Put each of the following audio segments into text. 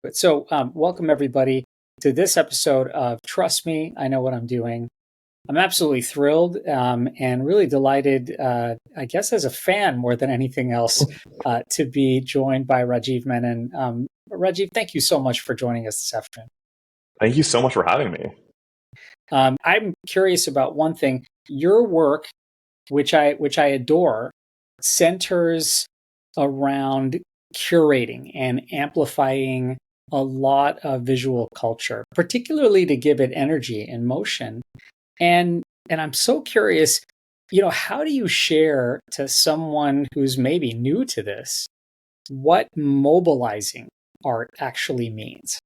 Welcome everybody to this episode of Trust Me, I Know What I'm Doing. I'm absolutely thrilled and really delighted, I guess as a fan more than anything else, to be joined by Rajiv Menon. Rajiv, thank you so much for joining us this afternoon. Thank you so much for having me. I'm curious about one thing. Your work, which I adore, centers around curating and amplifying a lot of visual culture, particularly to give it energy and motion. And I'm so curious, how do you share to someone who's maybe new to this what mobilizing art actually means?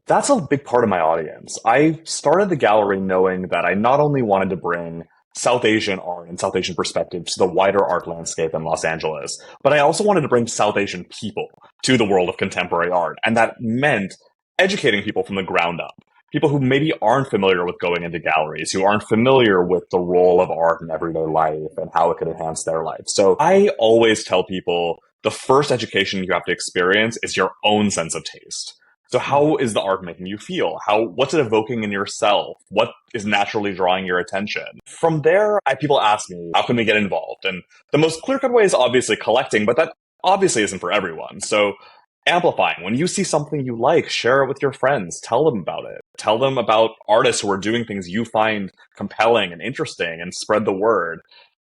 That's a big part of my audience. I started the gallery knowing that I not only wanted to bring South Asian art and South Asian perspective to the wider art landscape in Los Angeles, but I also wanted to bring South Asian people to the world of contemporary art. And that meant educating people from the ground up. People who maybe aren't familiar with going into galleries, who aren't familiar with the role of art in everyday life and how it could enhance their life. So I always tell people the first education you have to experience is your own sense of taste. So how is the art making you feel? What's it evoking in yourself? What is naturally drawing your attention? From there, people ask me, how can we get involved? And the most clear-cut way is obviously collecting, but that obviously isn't for everyone. So amplifying. When you see something you like, share it with your friends. Tell them about it. Tell them about artists who are doing things you find compelling and interesting and spread the word.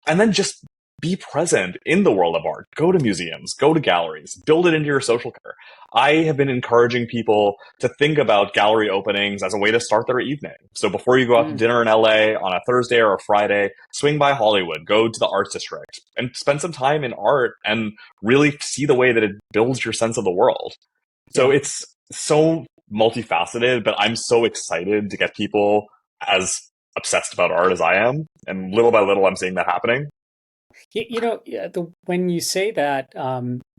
And then just be present in the world of art. Go to museums, go to galleries, build it into your social care. I have been encouraging people to think about gallery openings as a way to start their evening. So before you go out to dinner in LA on a Thursday or a Friday, swing by Hollywood, go to the arts district and spend some time in art and really see the way that it builds your sense of the world. So it's so multifaceted, but I'm so excited to get people as obsessed about art as I am. And little by little, I'm seeing that happening. When you say that,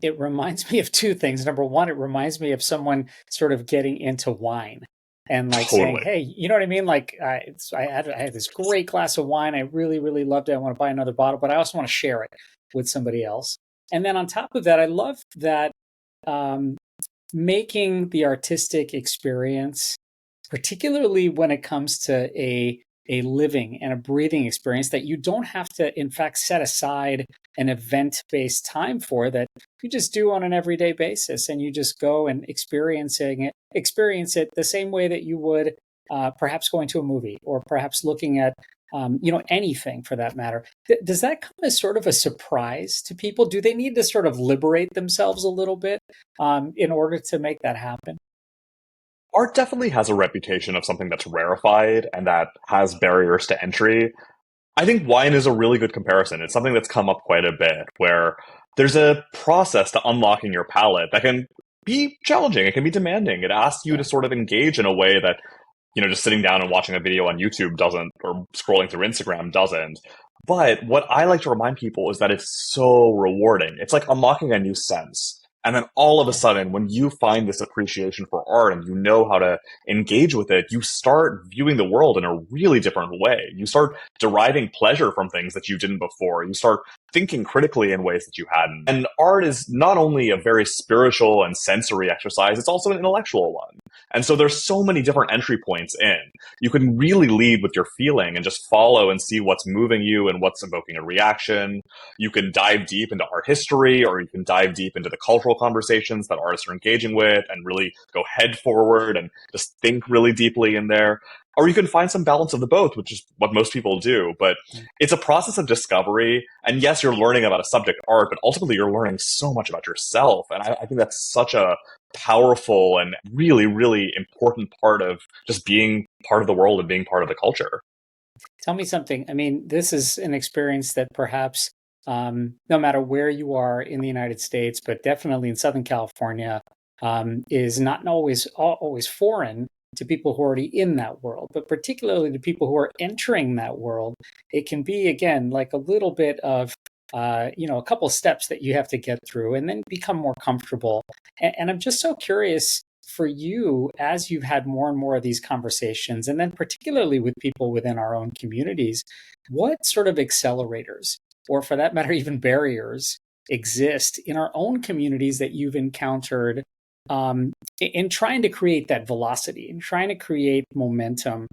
it reminds me of two things. Number one, it reminds me of someone sort of getting into wine and like saying, Totally. "Hey, you know what I mean? Like, I had this great glass of wine. I really, really loved it. I want to buy another bottle, but I also want to share it with somebody else." And then on top of that, I love that um, making the artistic experience, particularly when it comes to a living and a breathing experience that you don't have to, in fact, set aside an event-based time for, that you just do on an everyday basis, and you just go and experience it the same way that you would perhaps going to a movie or perhaps looking at anything for that matter. Does that come as sort of a surprise to people? Do they need to sort of liberate themselves a little bit in order to make that happen? Art definitely has a reputation of something that's rarefied and that has barriers to entry. I think wine is a really good comparison. It's something that's come up quite a bit, where there's a process to unlocking your palate that can be challenging. It can be demanding. It asks you to Yeah. sort of engage in a way that, just sitting down and watching a video on YouTube doesn't, or scrolling through Instagram doesn't. But what I like to remind people is that it's so rewarding. It's like unlocking a new sense. And then all of a Yeah. sudden, when you find this appreciation for art and you know how to engage with it, you start viewing the world in a really different way. You start deriving pleasure from things that you didn't before. You start thinking critically in ways that you hadn't. And art is not only a very spiritual and sensory exercise, it's also an intellectual one. And so there's so many different entry points in. You can really lead with your feeling and just follow and see what's moving you and what's evoking a reaction. You can dive deep into art history, or you can dive deep into the cultural conversations that artists are engaging with and really go head forward and just think really deeply in there. Or you can find some balance of the both, which is what most people do. But it's a process of discovery. And yes, you're learning about a subject, art, but ultimately you're learning so much about yourself. And I think that's such a powerful and really, really important part of just being part of the world and being part of the culture. Tell me something. I mean, this is an experience that perhaps no matter where you are in the United States, but definitely in Southern California, is not always foreign to people who are already in that world, but particularly to people who are entering that world. It can be, again, like a little bit of a couple of steps that you have to get through and then become more comfortable. And I'm just so curious for you, as you've had more and more of these conversations, and then particularly with people within our own communities, what sort of accelerators, or for that matter, even barriers, exist in our own communities that you've encountered in trying to create that velocity, in trying to create momentum,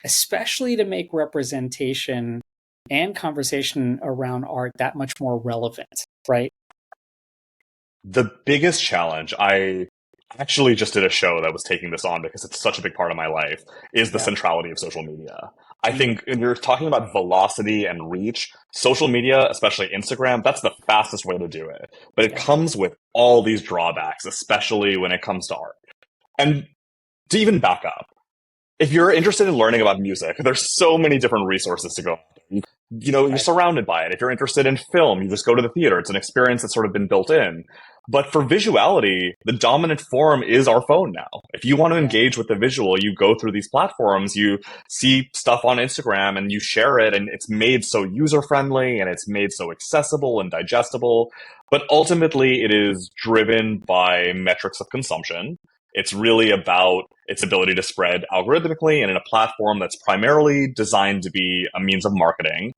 especially to make representation and conversation around art that much more relevant, right? The biggest challenge, I actually just did a show that was taking this on because it's such a big part of my life, is the Yeah. centrality of social media. I Mm, think when you're talking about velocity and reach, social media, especially Instagram, that's the fastest way to do it. But it yeah. comes with all these drawbacks, especially when it comes to art. And to even back up, if you're interested in learning about music, there's so many different resources to go. You're Right. surrounded by it. If you're interested in film, you just go to the theater. It's an experience that's sort of been built in. But for visuality, the dominant form is our phone now. If you want to Yeah. engage with the visual, you go through these platforms, you see stuff on Instagram and you share it, and it's made so user friendly and it's made so accessible and digestible. But ultimately, it is driven by metrics of consumption. It's really about its ability to spread algorithmically and in a platform that's primarily designed to be a means of marketing.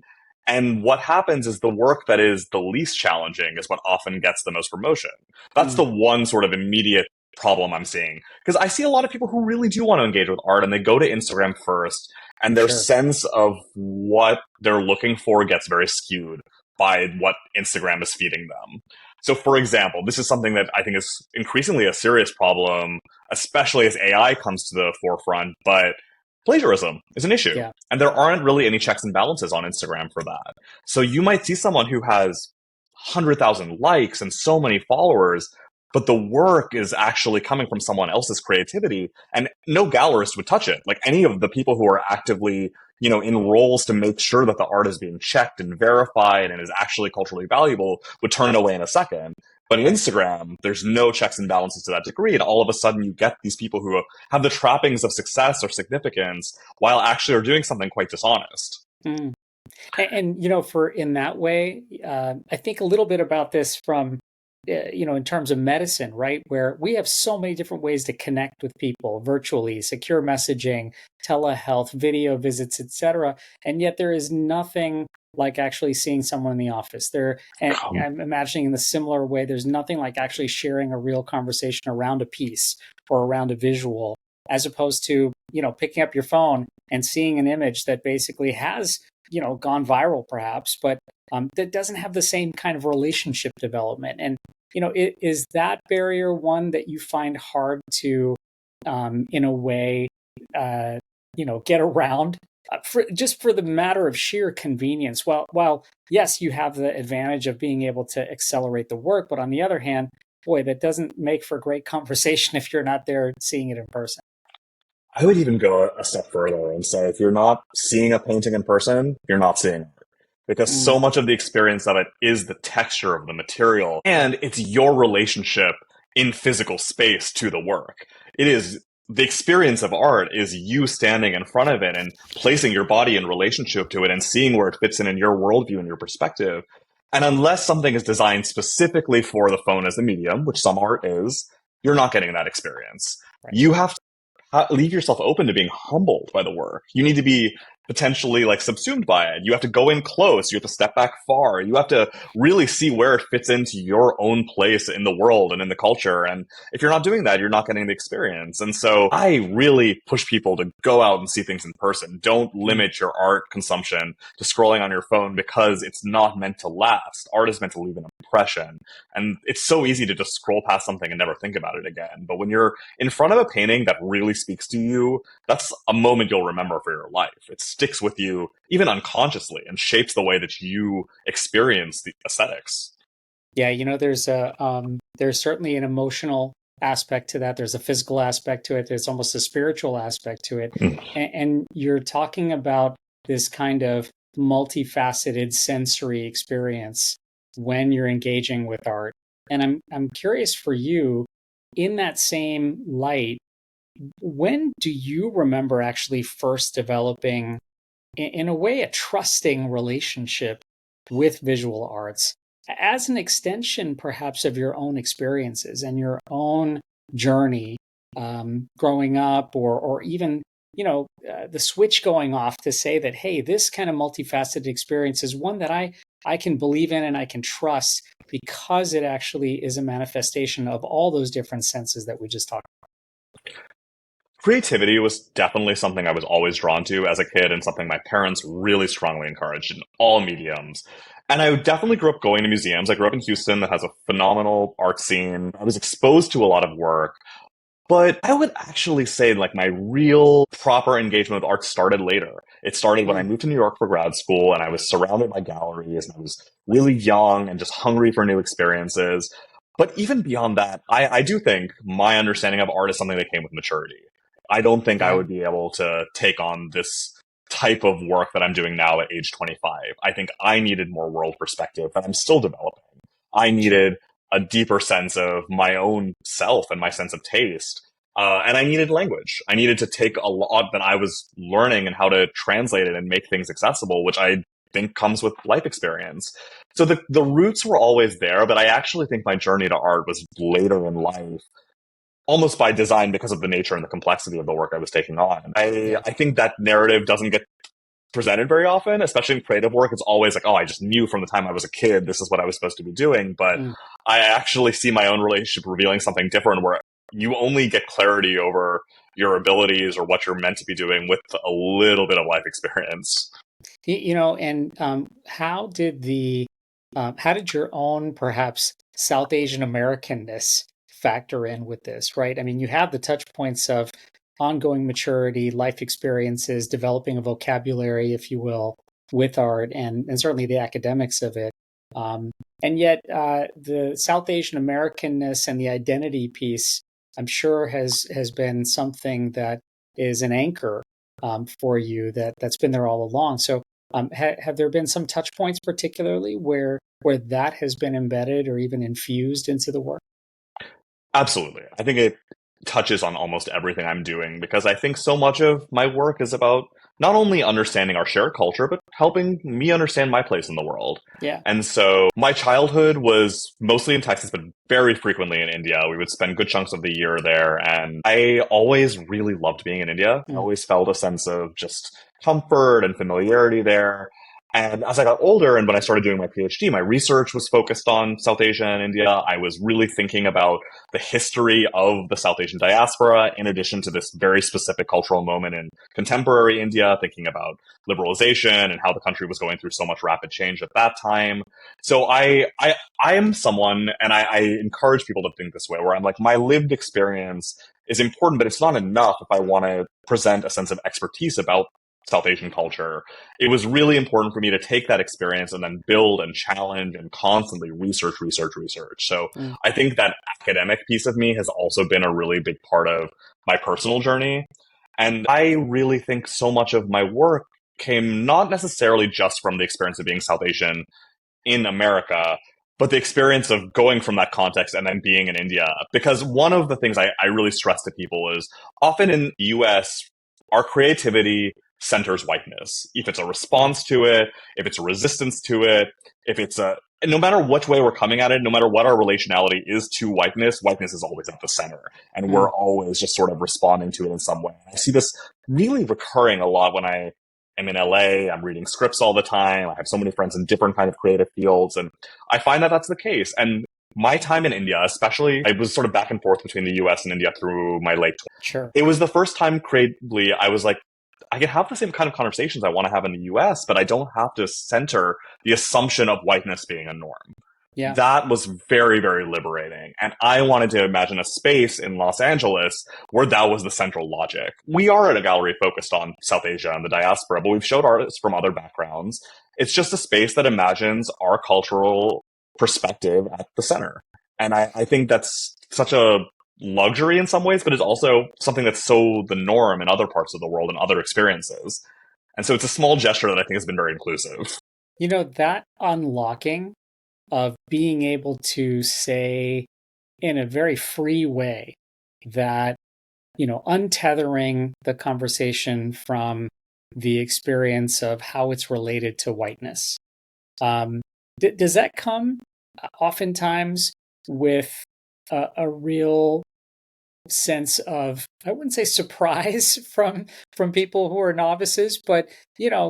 And what happens is the work that is the least challenging is what often gets the most promotion. That's Mm, the one sort of immediate problem I'm seeing. Because I see a lot of people who really do want to engage with art and they go to Instagram first, and their sure. sense of what they're looking for gets very skewed by what Instagram is feeding them. So, for example, this is something that I think is increasingly a serious problem, especially as AI comes to the forefront. But plagiarism is an issue. Yeah. And there aren't really any checks and balances on Instagram for that. So you might see someone who has 100,000 likes and so many followers, but the work is actually coming from someone else's creativity, and no gallerist would touch it. Like any of the people who are actively, in roles to make sure that the art is being checked and verified and is actually culturally valuable would turn it away in a second. But in Right. Instagram, there's no checks and balances to that degree. And all of a sudden you get these people who have the trappings of success or significance while actually are doing something quite dishonest. Mm. For in that way, I think a little bit about this from, in terms of medicine, right? Where we have so many different ways to connect with people virtually, secure messaging, telehealth, video visits, etc. And yet there is nothing like actually seeing someone in the office. And I'm imagining in the similar way, there's nothing like actually sharing a real conversation around a piece or around a visual, as opposed to, picking up your phone and seeing an image that basically has gone viral perhaps, but that doesn't have the same kind of relationship development. And is that barrier one that you find hard to, in a way, get around, just for the matter of sheer convenience? While yes, you have the advantage of being able to accelerate the work, but on the other hand, boy, that doesn't make for great conversation if you're not there seeing it in person. I would even go a step further and say if you're not seeing a painting in person, you're not seeing it. Because Mm, so much of the experience of it is the texture of the material and it's your relationship in physical space to the work. It is the experience of art is you standing in front of it and placing your body in relationship to it and seeing where it fits in your worldview and your perspective. And unless something is designed specifically for the phone as a medium, which some art is, you're not getting that experience. right. You have leave yourself open to being humbled by the work. You need to be potentially like subsumed by it. You have to go in close. You have to step back far. You have to really see where it fits into your own place in the world and in the culture. And if you're not doing that, you're not getting the experience. And so I really push people to go out and see things in person. Don't Mm. limit your art consumption to scrolling on your phone because it's not meant to last. Art is meant to leave an impression. And it's so easy to just scroll past something and never think about it again. But when you're in front of a painting that really speaks to you, that's a moment you'll remember for your life. It sticks with you, even unconsciously, and shapes the way that you experience the aesthetics. Yeah, there's certainly an emotional aspect to that. There's a physical aspect to it. There's almost a spiritual aspect to it. Mm. And you're talking about this kind of multifaceted sensory experience when you're engaging with art. And I'm curious for you, in that same light, when do you remember actually first developing, in a way, a trusting relationship with visual arts as an extension, perhaps, of your own experiences and your own journey, growing up, or even the switch going off to say that, hey, this kind of multifaceted experience is one that I can believe in and I can trust because it actually is a manifestation of all those different senses that we just talked Creativity was definitely something I was always drawn to as a kid and something my parents really strongly encouraged in all mediums. And I definitely grew up going to museums. I grew up in Houston that has a phenomenal art scene. I was exposed to a lot of work. But I would actually say like my real proper engagement with art started later. It started when I about. moved to New York for grad school and I was surrounded by galleries and I was really young and just hungry for new experiences. But even beyond that, I do think my understanding of art is something that came with maturity. I don't think I Yeah. would be able to take on this type of work that I'm doing now at age 25. I think I needed more world perspective that I'm still developing. I Sure. needed a deeper sense of my own self and my sense of taste. And I needed language. I needed to take a lot that I was learning and how to translate it and make things accessible, which I think comes with life experience. So the roots were always there, but I actually think my journey to art was later in life, almost by design because of the nature and the complexity of the work I was taking on. Yeah. I think that narrative doesn't get presented very often, especially in creative work. It's always like, oh, I just knew from the time I was a kid, this is what I was supposed to be doing. But Mm. I actually see my own relationship revealing something different where you only get clarity over your abilities or what you're meant to be doing with a little bit of life experience. And how did your own perhaps South Asian Americanness factor in with this, right? I mean, you have the touch points of ongoing maturity, life experiences, developing a vocabulary, if you will, with art, and certainly the academics of it. And yet, the South Asian Americanness and the identity piece, I'm sure, has been something that is an anchor for you that's been there all along. So, have there been some touch points, particularly where that has been embedded or even infused into the work? Absolutely. I think it touches on almost everything I'm doing because I think so much of my work is about not only understanding our shared culture, but helping me understand my place in the world. Yeah. And so my childhood was mostly in Texas, but very frequently in India. We would spend good chunks of the year there. And I always really loved being in India. I Mm. always felt a sense of just comfort and familiarity there. And as I got older and when I started doing my PhD, my research was focused on South Asia and India. I was really thinking about the history of the South Asian diaspora, in addition to this very specific cultural moment in contemporary India, thinking about liberalization and how the country was going through so much rapid change at that time. So I am someone, and I encourage people to think this way, where I'm like, my lived experience is important, but it's not enough if I want to present a sense of expertise about South Asian culture. It was really important for me to take that experience and then build and challenge and constantly research. So Mm. I think that academic piece of me has also been a really big part of my personal journey. And I really think so much of my work came not necessarily just from the experience of being South Asian in America, but the experience of going from that context and then being in India. Because one of the things I really stress to people is often in the US, our creativity centers whiteness. If it's a Yeah. response to it, if it's a resistance to it, if it's a, no matter which way we're coming at it, no matter what our relationality is to whiteness, whiteness is always at the center. And Mm. we're always just sort of responding to it in some way. I see this really recurring a lot when I'm in LA, I'm reading scripts all the time. I have so many friends in different kind of creative fields. And I find that that's the case. And my time in India, especially, I was sort of back and forth between the US and India through my late 20s. Sure. It was the first time creatively I was like, I can have the same kind of conversations I want to have in the US, but I don't have to center the assumption of whiteness being a norm. Yeah. That was very, very liberating. And I wanted to imagine a space in Los Angeles where that was the central logic. We are at a gallery focused on South Asia and the diaspora, but we've showed artists from other backgrounds. It's just a space that imagines our cultural perspective at the center. And I think that's such a luxury in some ways, but it's also something that's so the norm in other parts of the world and other experiences. And so it's a small gesture that I think has been very inclusive. That unlocking of being able to say in a very free way that, untethering the conversation from the experience of how it's related to whiteness. Does that come oftentimes with a real sense of, I wouldn't say surprise from people who are novices, but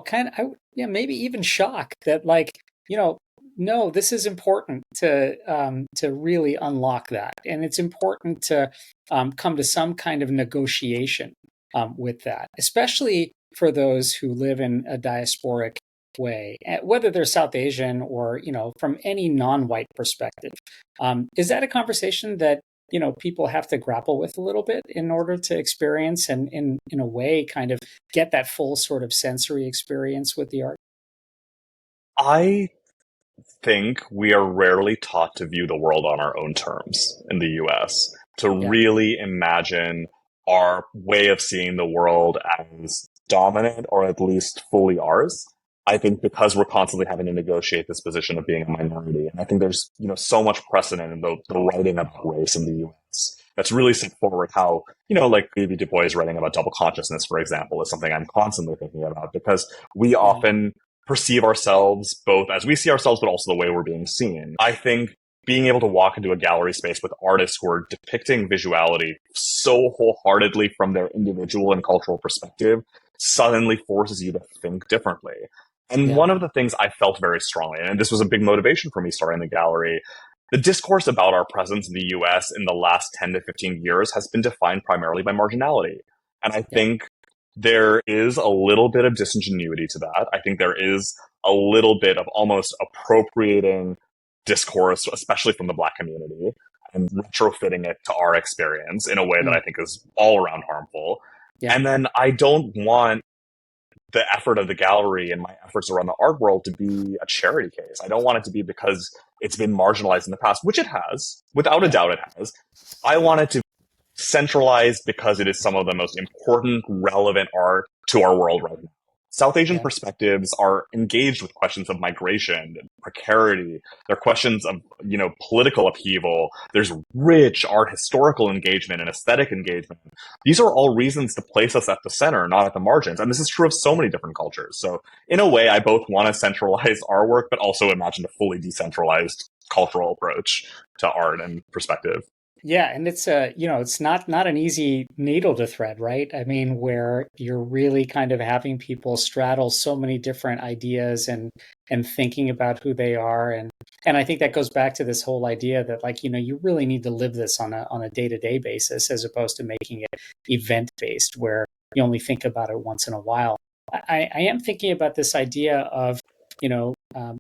kind of, yeah, maybe even shock that, like, you know, no, this is important to really unlock that, and it's important to come to some kind of negotiation with that, especially for those who live in a diasporic way, whether they're South Asian or from any non-white perspective. Is that a conversation that people have to grapple with a little bit in order to experience and in a way kind of get that full sort of sensory experience with the art? I think we are rarely taught to view the world on our own terms in the US, to Yeah, really imagine our way of seeing the world as dominant or at least fully ours. I think because we're constantly having to negotiate this position of being a minority. And I think there's, so much precedent in the writing about race in the US that's really set forward how, like maybe Du Bois writing about double consciousness, for example, is something I'm constantly thinking about because we yeah, often perceive ourselves both as we see ourselves, but also the way we're being seen. I think being able to walk into a gallery space with artists who are depicting visuality so wholeheartedly from their individual and cultural perspective suddenly forces you to think differently. And yeah, one of the things I felt very strongly, and this was a big motivation for me starting the gallery, the discourse about our presence in the US in the last 10 to 15 years has been defined primarily by marginality. And I yeah, think there is a little bit of disingenuity to that. I think there is a little bit of almost appropriating discourse, especially from the Black community, and retrofitting it to our experience in a way that mm, I think is all around harmful. yeah, And then I don't want the effort of the gallery and my efforts around the art world to be a charity case. I don't want it to be because it's been marginalized in the past, which it has. Without a yeah, doubt, it has. I want it to centralized because it is some of the most important, relevant art to our world right now. South Asian yeah, perspectives are engaged with questions of migration, precarity. They're questions of, political upheaval. There's rich art historical engagement and aesthetic engagement. These are all reasons to place us at the center, not at the margins. And this is true of so yeah. many different cultures. So in a way, I both want to centralize our work, but also imagine a fully decentralized cultural approach to art and perspective. Yeah, and it's it's not an easy needle to thread, right? I mean, where you're really kind of having people straddle so many different ideas and thinking about who they are, and I think that goes back to this whole idea that like, you really need to live this on a day-to-day basis as opposed to making it event based where you only think about it once in a while. I am thinking about this idea of,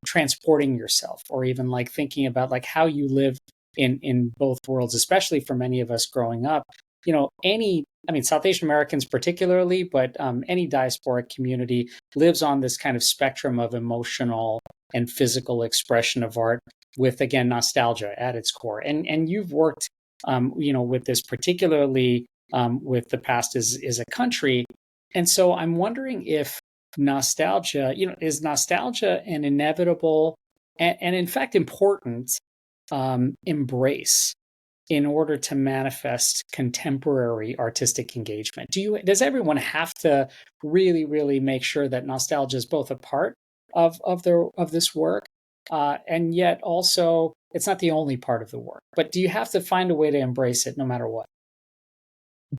transporting yourself or even like thinking about like how you live in both worlds, especially for many of us growing up. I mean, South Asian Americans particularly, but any diasporic community lives on this kind of spectrum of emotional and physical expression of art with, again, nostalgia at its core. And you've worked, with this particularly with the past is a country. And so I'm wondering if nostalgia, is nostalgia an inevitable and in fact important embrace in order to manifest contemporary artistic engagement? Does everyone have to really, really make sure that nostalgia is both a part of this work, and yet also it's not the only part of the work? But do you have to find a way to embrace it no matter what?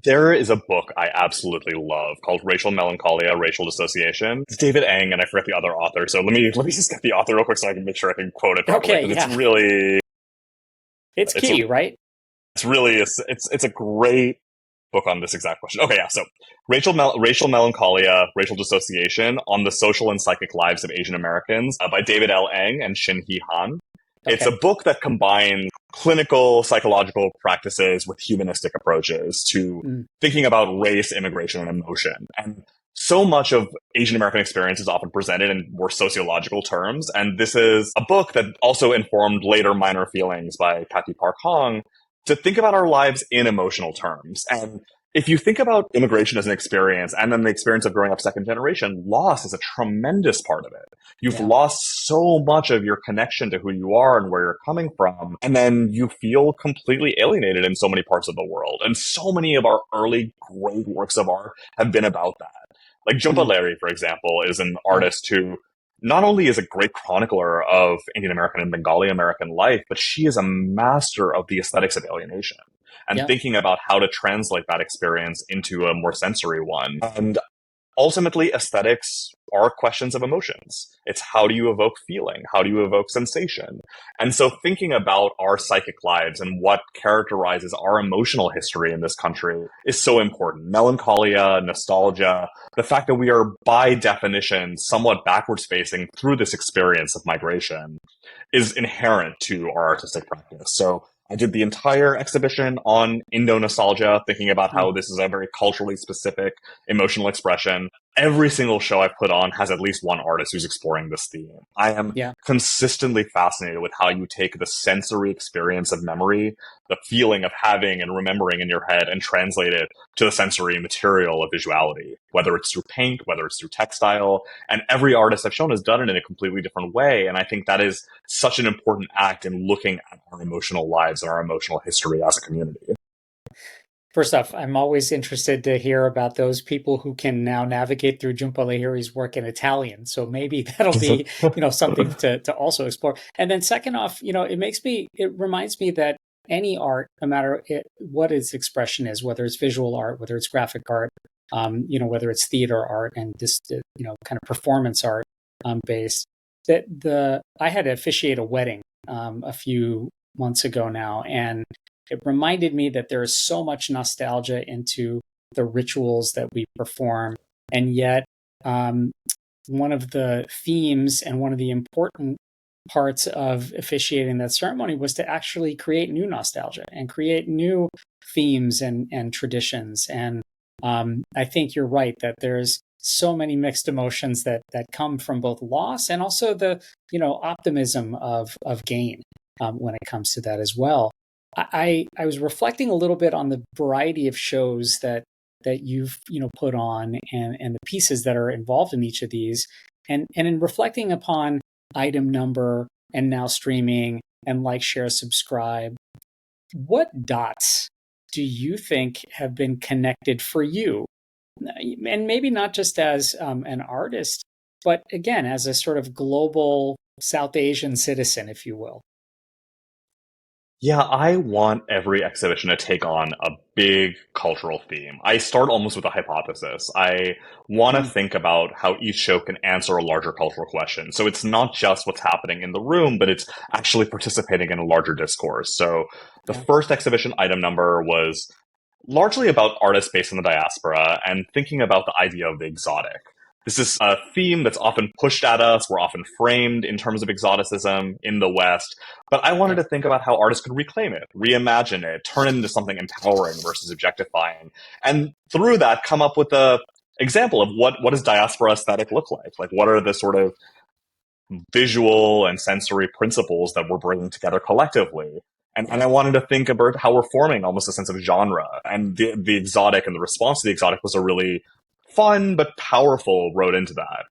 There is a book I absolutely love called Racial Melancholia, Racial Dissociation. It's David Eng, and I forget the other author. So let me just get the author real quick so I can make sure I can quote it properly Okay, because it's yeah, really it's it's a key, right? it's really it's a great book on this exact question. Okay, yeah. So Racial Melancholia, Racial Dissociation on the Social and Psychic Lives of Asian Americans by David L. Eng and Shin Hee Han. It's a Okay, book that combines clinical psychological practices with humanistic approaches to mm, thinking about race, immigration, and emotion. And so much of Asian American experience is often presented in more sociological terms. And this is a book that also informed later Minor Feelings by Kathy Park Hong to think about our lives in emotional terms. And if you think about immigration as an experience and then the experience of growing up second generation, loss is a tremendous part of it. You've yeah, lost so much of your connection to who you are and where you're coming from. And then you feel completely alienated in so many parts of the world. And so many of our early great works of art have been about that. Like Jhumpa mm, Lahiri, for example, is an yeah, artist who not only is a great chronicler of Indian American and Bengali American life, but she is a master of the aesthetics of alienation and yeah, thinking about how to translate that experience into a more sensory one. And ultimately, aesthetics are questions of emotions. It's how do you evoke feeling? How do you evoke sensation? And so thinking about our psychic lives and what characterizes our emotional history in this country is so important. Melancholia, nostalgia, the fact that we are by definition somewhat backwards facing through this experience of migration is inherent to our artistic practice. So I did the entire exhibition on Indo nostalgia, thinking about how this is a very culturally specific emotional expression. Every single show I've put on has at least one artist who's exploring this theme. I am Yeah. consistently fascinated with how you take the sensory experience of memory, the feeling of having and remembering in your head, and translate it to the sensory material of visuality, whether it's through paint, whether it's through textile. And every artist I've shown has done it in a completely different way. And I think that is such an important act in looking at our emotional lives and our emotional history as a community. First off, I'm always interested to hear about those people who can now navigate through Jhumpa Lahiri's work in Italian. So maybe that'll be, something to also explore. And then second off, it reminds me that any art, no matter what its expression is, whether it's visual art, whether it's graphic art, whether it's theater art and just, kind of performance art based, I had to officiate a wedding a few months ago now, and it reminded me that there is so much nostalgia into the rituals that we perform. And yet, one of the themes and one of the important parts of officiating that ceremony was to actually create new nostalgia and create new themes and traditions. And I think you're right that there's so many mixed emotions that come from both loss and also the optimism of gain when it comes to that as well. I was reflecting a little bit on the variety of shows that you've put on and the pieces that are involved in each of these, and in reflecting upon item number and now streaming and like, share, subscribe, what dots do you think have been connected for you, and maybe not just as an artist, but again as a sort of global South Asian citizen, if you will? Yeah, I want every exhibition to take on a big cultural theme. I start almost with a hypothesis. I want to think about how each show can answer a larger cultural question. So it's not just what's happening in the room, but it's actually participating in a larger discourse. So the Yeah. first exhibition item number was largely about artists based in the diaspora and thinking about the idea of the exotic. This is a theme that's often pushed at us. We're often framed in terms of exoticism in the West. But I wanted Yeah. to think about how artists could reclaim it, reimagine it, turn it into something empowering versus objectifying. And through that, come up with a example of what does diaspora aesthetic look like? Like, what are the sort of visual and sensory principles that we're bringing together collectively? And I wanted to think about how we're forming almost a sense of genre. And the exotic and the response to the exotic was a really fun but powerful road into that.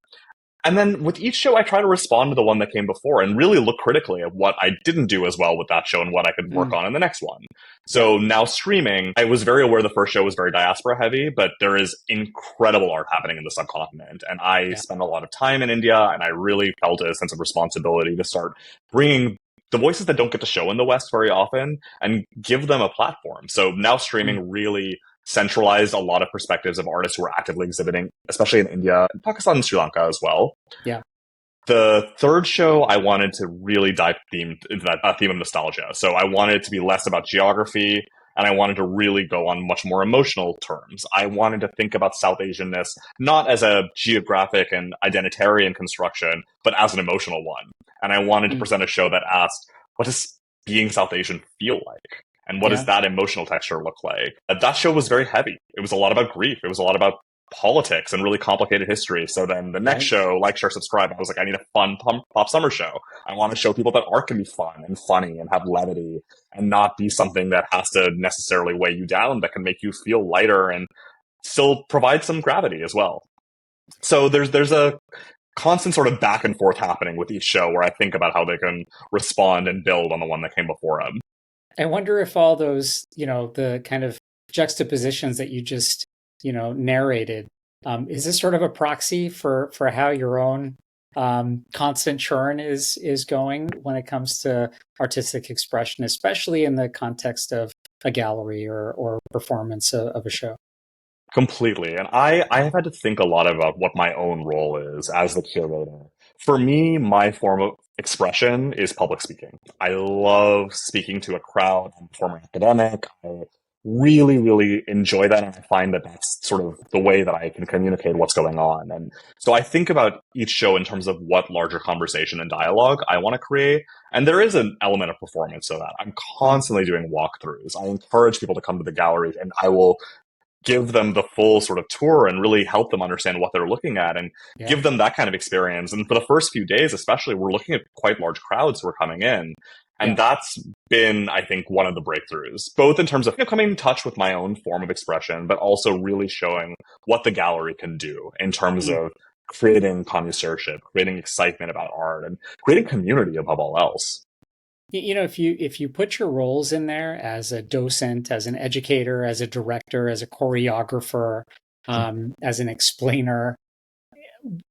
And then with each show, I try to respond to the one that came before and really look critically at what I didn't do as well with that show and what I could work on in the next one. So now streaming, I was very aware the first show was very diaspora heavy, but there is incredible art happening in the subcontinent. And I spent a lot of time in India, and I really felt a sense of responsibility to start bringing the voices that don't get to show in the West very often and give them a platform. So now streaming really centralized a lot of perspectives of artists who are actively exhibiting, especially in India, and Pakistan and Sri Lanka as well. Yeah. The third show, I wanted to really dive into that theme of nostalgia. So I wanted it to be less about geography, and I wanted to really go on much more emotional terms. I wanted to think about South Asianness not as a geographic and identitarian construction, but as an emotional one. And I wanted to present a show that asked, what does being South Asian feel like? And what does that emotional texture look like? That show was very heavy. It was a lot about grief. It was a lot about politics and really complicated history. So then the next show, Like, Share, Subscribe, I was like, I need a fun pop summer show. I want to show people that art can be fun and funny and have levity and not be something that has to necessarily weigh you down, that can make you feel lighter and still provide some gravity as well. So there's a constant sort of back and forth happening with each show where I think about how they can respond and build on the one that came before them. I wonder if all those, the kind of juxtapositions that you just, narrated, is this sort of a proxy for how your own constant churn is going when it comes to artistic expression, especially in the context of a gallery or performance of a show? Completely. And I have had to think a lot about what my own role is as the curator. For me, my form of expression is public speaking. I love speaking to a crowd. I'm a former academic. I really, really enjoy that. And I find that that's sort of the way that I can communicate what's going on. And so I think about each show in terms of what larger conversation and dialogue I want to create. And there is an element of performance to that. I'm Mm. constantly doing walkthroughs. I encourage people to come to the gallery and I will give them the full sort of tour and really help them understand what they're looking at and Yeah. give them that kind of experience. And for the first few days, especially, we're looking at quite large crowds who are coming in. And Yeah. that's been, I think, one of the breakthroughs, both in terms of coming in touch with my own form of expression, but also really showing what the gallery can do in terms Mm. of creating connoisseurship, creating excitement about art, and creating community above all else. You know, if you put your roles in there as a docent, as an educator, as a director, as a choreographer, as an explainer,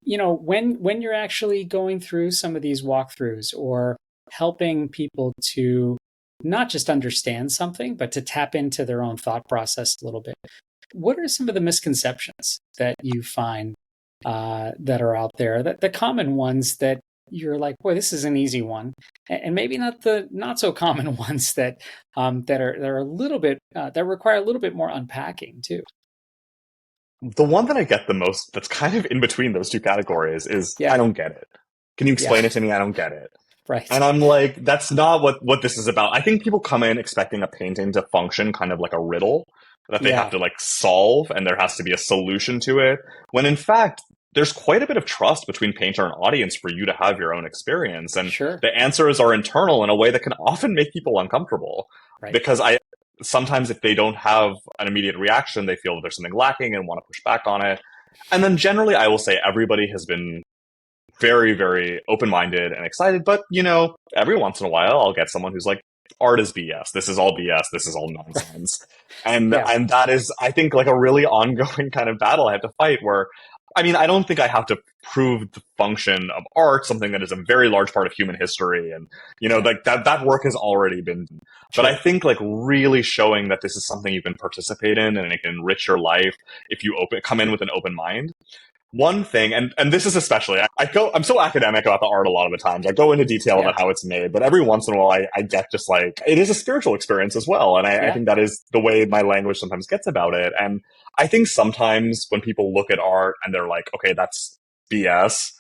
when you're actually going through some of these walkthroughs or helping people to not just understand something, but to tap into their own thought process a little bit, what are some of the misconceptions that you find that are out there? That the common ones that you're like, boy, this is an easy one, and maybe not the not so common ones that are a little bit that require a little bit more unpacking too. The one that I get the most that's kind of in between those two categories is I Yeah, don't get it. Can you yeah, explain it to me? I don't get it. And right. I'm like, that's not what this is about. I think people come in expecting a painting to function kind of like a riddle that they have Yeah, to like solve and there has to be a solution to it. When in fact, there's quite a bit of trust between painter and audience for you to have your own experience. And sure, the answers are internal in a way that can often make people uncomfortable. right. Because sometimes if they don't have an immediate reaction, they feel that there's something lacking and want to push back on it. And then generally, I will say everybody has been very, very open minded and excited. But, every once in a while, I'll get someone who's like, art is BS. This is all BS. This is all nonsense. And, Yeah, and that is, I think, like a really ongoing kind of battle I have to fight where, I mean, I don't think I have to prove the function of art, something that is a very large part of human history. And, yeah, like that work has already been done. But I true. think like really showing that this is something you can participate in and it can enrich your life if you come in with an open mind. One thing, and this is especially, I'm so academic about the art a lot of the times. I go into detail Yeah, about how it's made, but every once in a while I get just like, it is a spiritual experience as well. And I yeah, think that is the way my language sometimes gets about it. And I think sometimes when people look at art and they're like, okay, that's BS,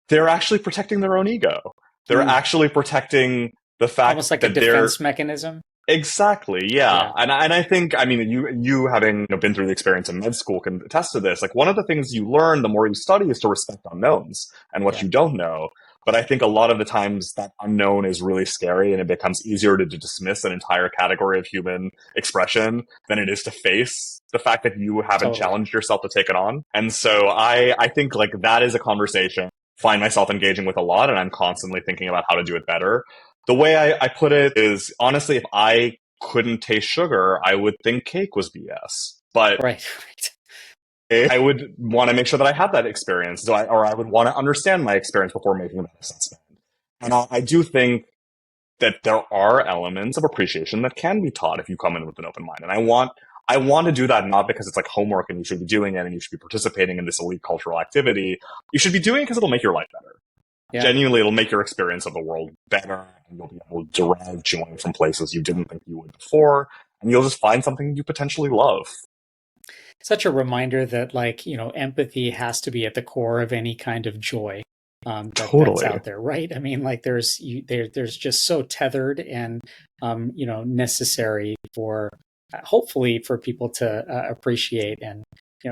they're actually protecting their own ego. They're mm. actually protecting the fact Almost like a that they're defense mechanism. exactly, yeah, Yeah, and I think I mean you having been through the experience in med school can attest to this. Like one of the things you learn the more you study is to respect unknowns and what yeah, you don't know. But I think a lot of the times that unknown is really scary, and it becomes easier to dismiss an entire category of human expression than it is to face the fact that you haven't totally. challenged yourself to take it on. And so I think like that is a conversation I find myself engaging with a lot, and I'm constantly thinking about how to do it better. The way I put it is honestly, if I couldn't taste sugar, I would think cake was BS. But Right, right. I would want to make sure that I had that experience, or I would want to understand my experience before making that assessment. And I do think that there are elements of appreciation that can be taught if you come in with an open mind. And I want to do that not because it's like homework and you should be doing it and you should be participating in this elite cultural activity. You should be doing it because it'll make your life better. Yeah. Genuinely, it'll make your experience of the world better, and you'll be able to derive joy from places you didn't think you would before, and you'll just find something you potentially love. Such a reminder that empathy has to be at the core of any kind of joy that's Totally. out there, right? I mean, like there's just so tethered and necessary for hopefully for people to appreciate and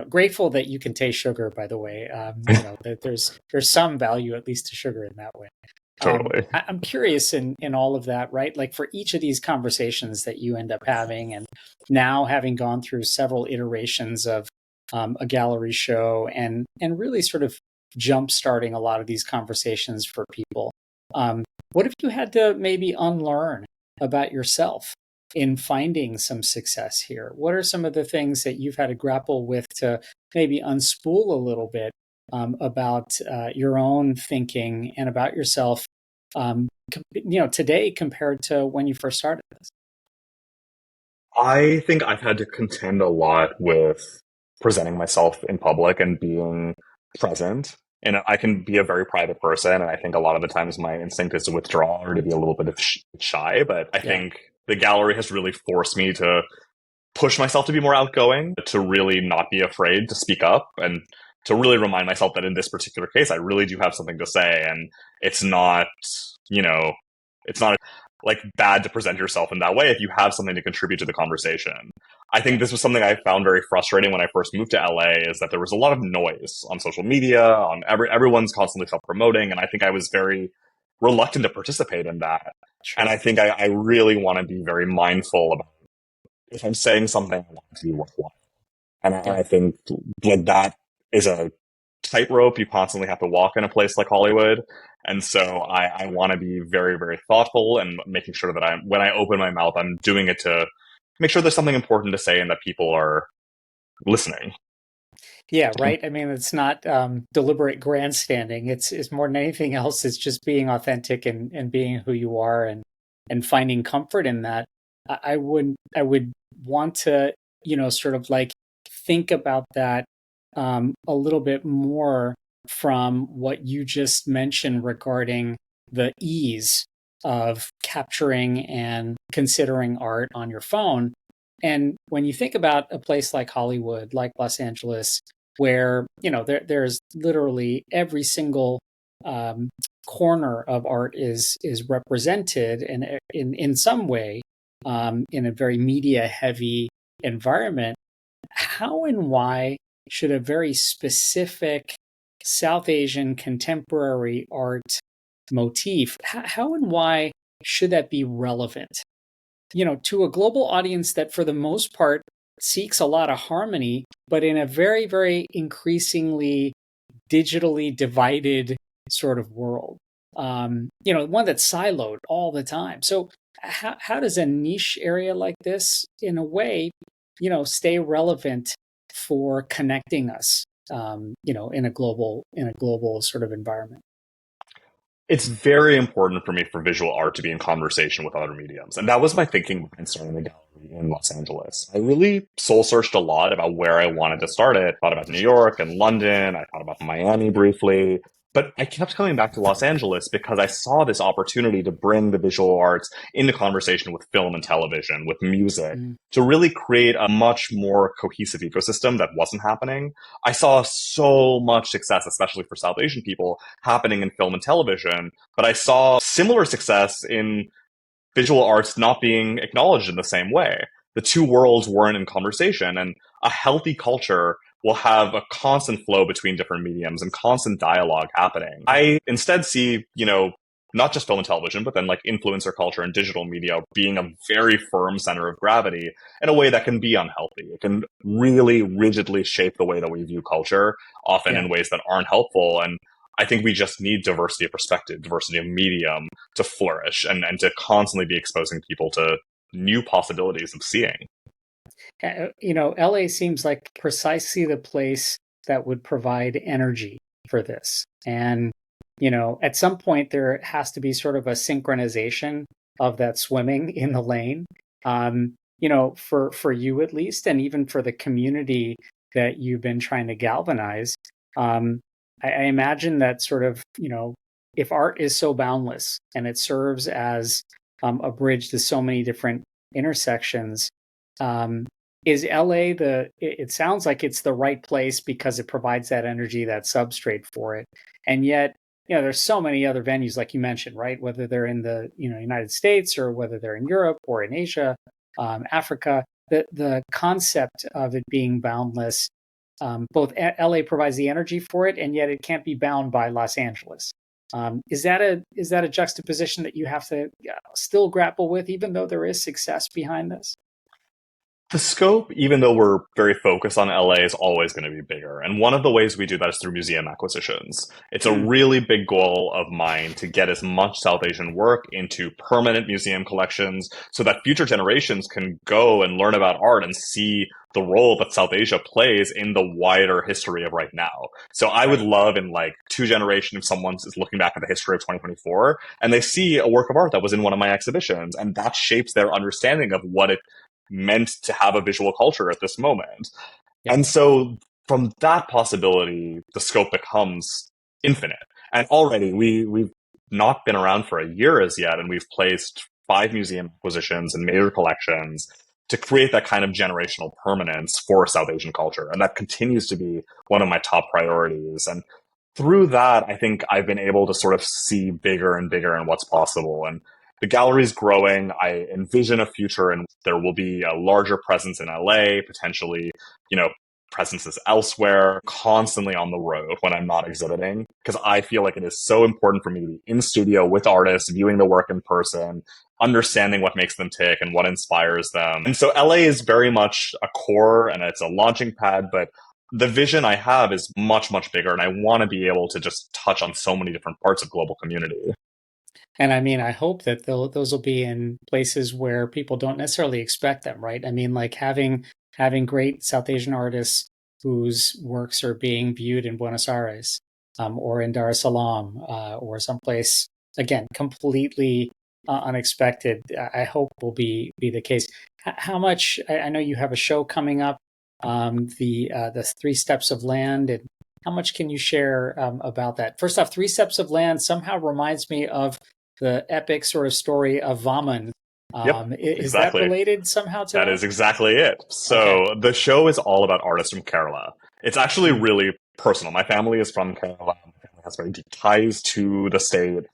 grateful that you can taste sugar, by the way. That there's some value at least to sugar in that way. Totally. I'm curious in all of that, right? Like for each of these conversations that you end up having, and now having gone through several iterations of a gallery show, and really sort of jump starting a lot of these conversations for people. What have you had to maybe unlearn about yourself in finding some success here? What are some of the things that you've had to grapple with to maybe unspool a little bit about your own thinking and about yourself today compared to when you first started this? I think I've had to contend a lot with presenting myself in public and being present. And I can be a very private person, and I think a lot of the times my instinct is to withdraw or to be a little bit of shy. But I Yeah. think the gallery has really forced me to push myself to be more outgoing, to really not be afraid to speak up, and to really remind myself that in this particular case, I really do have something to say, and it's not, you know, it's not like bad to present yourself in that way if you have something to contribute to the conversation. I think Yeah. this was something I found very frustrating when I first moved to LA, is that there was a lot of noise on social media, on everyone's constantly self-promoting, and I think I was very reluctant to participate in that. And Sure. I think I really want to be very mindful about if I'm saying something, I want it to be worthwhile. And Yeah. I think like that is a tightrope you constantly have to walk in a place like Hollywood. And so I want to be very, very thoughtful and making sure that when I open my mouth, I'm doing it to make sure there's something important to say and that people are listening. Yeah, right. I mean, it's not deliberate grandstanding. It's more than anything else. It's just being authentic and being who you are and finding comfort in that. I would want to, sort of like think about that a little bit more from what you just mentioned regarding the ease of capturing and considering art on your phone. And when you think about a place like Hollywood, like Los Angeles, where there's literally every single um, corner of art is represented in some way in a very media heavy environment, how and why should a very specific South Asian contemporary art motif, how and why should that be relevant, to a global audience that for the most part seeks a lot of harmony, but in a very, very increasingly digitally divided sort of world? One that's siloed all the time. So how does a niche area like this, in a way, stay relevant for connecting us, in a global sort of environment? It's very important for me for visual art to be in conversation with other mediums. And that was my thinking behind starting the gallery in Los Angeles. I really soul searched a lot about where I wanted to start it. Thought about New York and London. I thought about Miami briefly. But I kept coming back to Los Angeles because I saw this opportunity to bring the visual arts into conversation with film and television, with music, Mm, to really create a much more cohesive ecosystem that wasn't happening. I saw so much success, especially for South Asian people, happening in film and television, but I saw similar success in visual arts not being acknowledged in the same way. The two worlds weren't in conversation, and a healthy culture will have a constant flow between different mediums and constant dialogue happening. yeah, I instead see, not just film and television, but then like influencer culture and digital media being a very firm center of gravity in a way that can be unhealthy. It can really rigidly shape the way that we view culture, often yeah. in ways that aren't helpful. And I think we just need diversity of perspective, diversity of medium to flourish and to constantly be exposing people to new possibilities of seeing. LA seems like precisely the place that would provide energy for this. And, at some point there has to be sort of a synchronization of that swimming in the lane. For you at least, and even for the community that you've been trying to galvanize. I imagine that sort of, if art is so boundless and it serves as a bridge to so many different intersections, um, is LA it sounds like it's the right place because it provides that energy, that substrate for it. And yet, there's so many other venues, like you mentioned, right? Whether they're in the, United States or whether they're in Europe or in Asia, Africa, the concept of it being boundless, both LA provides the energy for it, and yet it can't be bound by Los Angeles. Is that a juxtaposition that you have to still grapple with, even though there is success behind this? The scope, even though we're very focused on LA, is always going to be bigger. And one of the ways we do that is through museum acquisitions. It's a Mm, really big goal of mine to get as much South Asian work into permanent museum collections so that future generations can go and learn about art and see the role that South Asia plays in the wider history of right now. So I would right. love in like two generations if someone is looking back at the history of 2024 and they see a work of art that was in one of my exhibitions, and that shapes their understanding of what it meant to have a visual culture at this moment. Yep. And so from that possibility, the scope becomes infinite. And already we've not been around for a year as yet, and we've placed 5 museum acquisitions and major collections to create that kind of generational permanence for South Asian culture. And that continues to be one of my top priorities. And through that, I think I've been able to sort of see bigger and bigger in what's possible. And the gallery's growing. I envision a future and there will be a larger presence in LA, potentially, you know, presences elsewhere, constantly on the road when I'm not exhibiting, because I feel like it is so important for me to be in studio with artists, viewing the work in person, understanding what makes them tick and what inspires them. And so LA is very much a core and it's a launching pad, but the vision I have is much, much bigger, and I want to be able to just touch on so many different parts of global community. And I mean, I hope that those will be in places where people don't necessarily expect them, right? I mean, like having great South Asian artists whose works are being viewed in Buenos Aires, or in Dar es Salaam, or someplace again completely unexpected. I hope will be the case. How much? I know you have a show coming up, the 3 Steps of Land, and how much can you share about that? First off, 3 Steps of Land somehow reminds me of the epic sort of story of Vaman. Yep, Is that exactly. related somehow to That that? is exactly it. Okay. So the show is all about artists from Kerala. It's actually Mm, really personal. My family is from Kerala. My family has very deep ties to the state.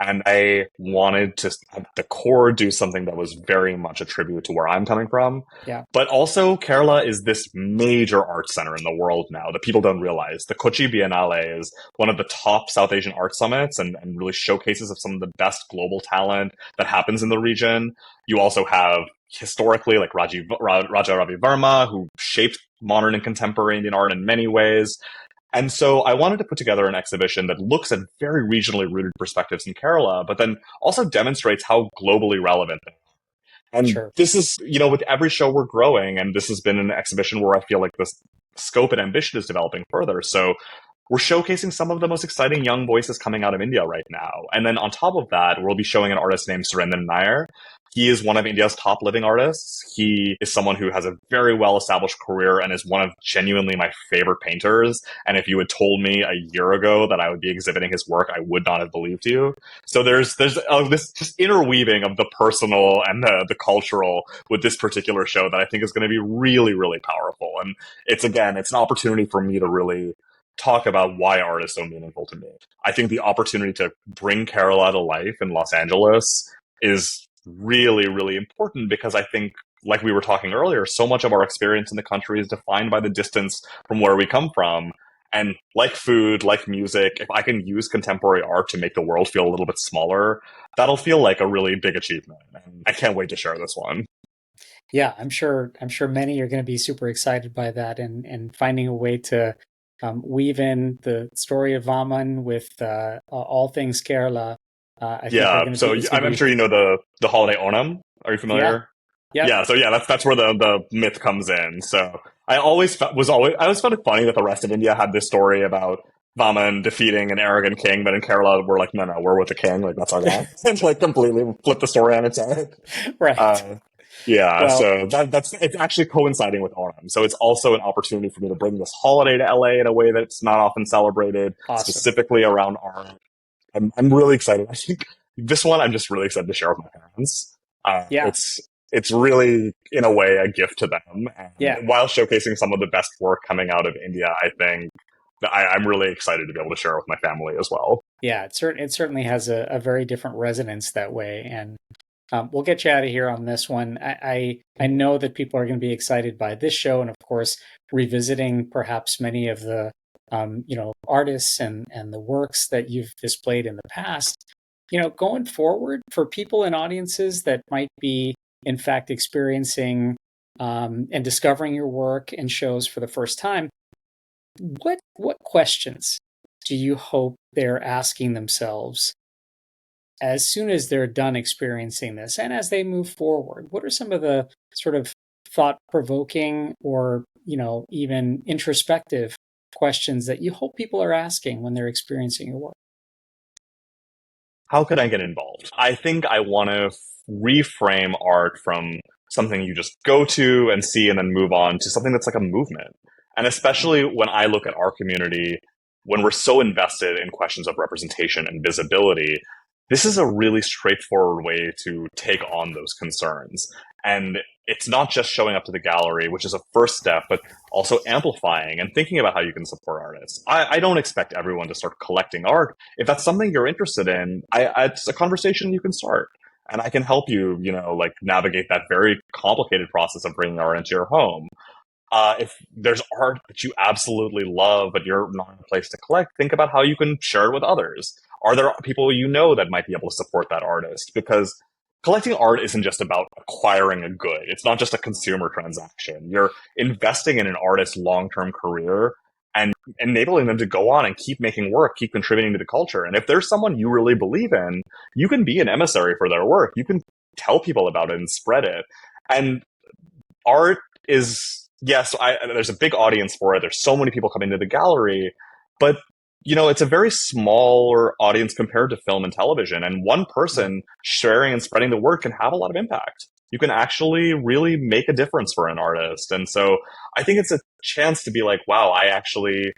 And I wanted to, at the core, do something that was very much a tribute to where I'm coming from. yeah. But also, Kerala is this major art center in the world now that people don't realize. The Kochi Biennale is one of the top South Asian art summits and really showcases of some of the best global talent that happens in the region. You also have historically like Raja Ravi Verma, who shaped modern and contemporary Indian art in many ways. And so I wanted to put together an exhibition that looks at very regionally rooted perspectives in Kerala, but then also demonstrates how globally relevant they are. And Sure. this is, with every show we're growing, and this has been an exhibition where I feel like this scope and ambition is developing further. So we're showcasing some of the most exciting young voices coming out of India right now. And then on top of that, we'll be showing an artist named Surendran Nair. He is one of India's top living artists. He is someone who has a very well established career and is one of genuinely my favorite painters. And if you had told me a year ago that I would be exhibiting his work, I would not have believed you. So there's this just interweaving of the personal and the cultural with this particular show that I think is going to be really, really powerful. And it's an opportunity for me to really talk about why art is so meaningful to me. I think the opportunity to bring Kerala to life in Los Angeles is really, really important because I think, like we were talking earlier, so much of our experience in the country is defined by the distance from where we come from. And like food, like music, if I can use contemporary art to make the world feel a little bit smaller, that'll feel like a really big achievement. And I can't wait to share this one. Yeah, I'm sure many are going to be super excited by that, and finding a way to weave in the story of Vaman with all things Kerala. I think are Yeah, going to be so it's going to I'm be sure you know the holiday Onam. Are you yeah. familiar? Yep. Yeah, so yeah, that's where the myth comes in. So I always found it funny that the rest of India had this story about Vaman defeating an arrogant king, but in Kerala we're like, no, we're with the king, like that's our guy, and like completely flip the story on its head. Right. Uh, yeah, Well, so that's it's actually coinciding with Onam, so it's also an opportunity for me to bring this holiday to LA in a way that's not often celebrated, awesome. specifically around art. I'm really excited. I think this one I'm just really excited to share with my parents. Yeah. It's really in a way a gift to them, Yeah. and while showcasing some of the best work coming out of India, I think that I'm really excited to be able to share it with my family as well. Yeah. It certainly has a very different resonance that way, and we'll get you out of here on this one. I know that people are going to be excited by this show, and of course, revisiting perhaps many of the artists and the works that you've displayed in the past. Going forward for people and audiences that might be in fact experiencing and discovering your work and shows for the first time, what questions do you hope they're asking themselves as soon as they're done experiencing this and as they move forward? What are some of the sort of thought provoking or, even introspective questions that you hope people are asking when they're experiencing your work? How could I get involved? I think I want to reframe art from something you just go to and see and then move on to something that's like a movement. And especially when I look at our community, when we're so invested in questions of representation and visibility, this is a really straightforward way to take on those concerns. And it's not just showing up to the gallery, which is a first step, but also amplifying and thinking about how you can support artists. I don't expect everyone to start collecting art. If that's something you're interested in, it's a conversation you can start. And I can help you, like navigate that very complicated process of bringing art into your home. If there's art that you absolutely love, but you're not in a place to collect, think about how you can share it with others. Are there people that might be able to support that artist? Because collecting art isn't just about acquiring a good. It's not just a consumer transaction. You're investing in an artist's long-term career and enabling them to go on and keep making work, keep contributing to the culture. And if there's someone you really believe in, you can be an emissary for their work. You can tell people about it and spread it. And art is, yes, there's a big audience for it. There's so many people coming to the gallery, but it's a very smaller audience compared to film and television. And one person sharing and spreading the word can have a lot of impact. You can actually really make a difference for an artist. And so I think it's a chance to be like, wow, I actually,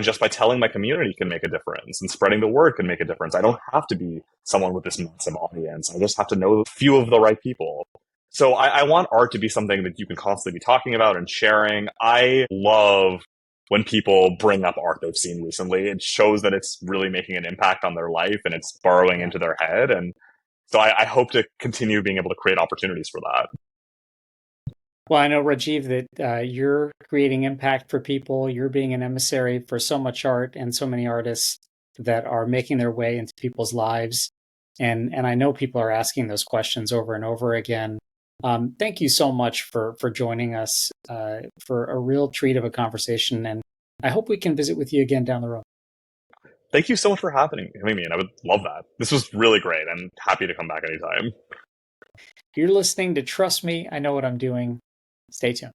just by telling my community can make a difference and spreading the word can make a difference. I don't have to be someone with this massive audience. I just have to know a few of the right people. So I want art to be something that you can constantly be talking about and sharing. I love when people bring up art they've seen recently. It shows that it's really making an impact on their life and it's burrowing into their head. And so I hope to continue being able to create opportunities for that. Well, I know, Rajiv, that you're creating impact for people. You're being an emissary for so much art and so many artists that are making their way into people's lives. And I know people are asking those questions over and over again. Thank you so much for joining us for a real treat of a conversation. And I hope we can visit with you again down the road. Thank you so much for having me, and I would love that. This was really great, and happy to come back anytime. You're listening to Trust Me, I Know What I'm Doing. Stay tuned.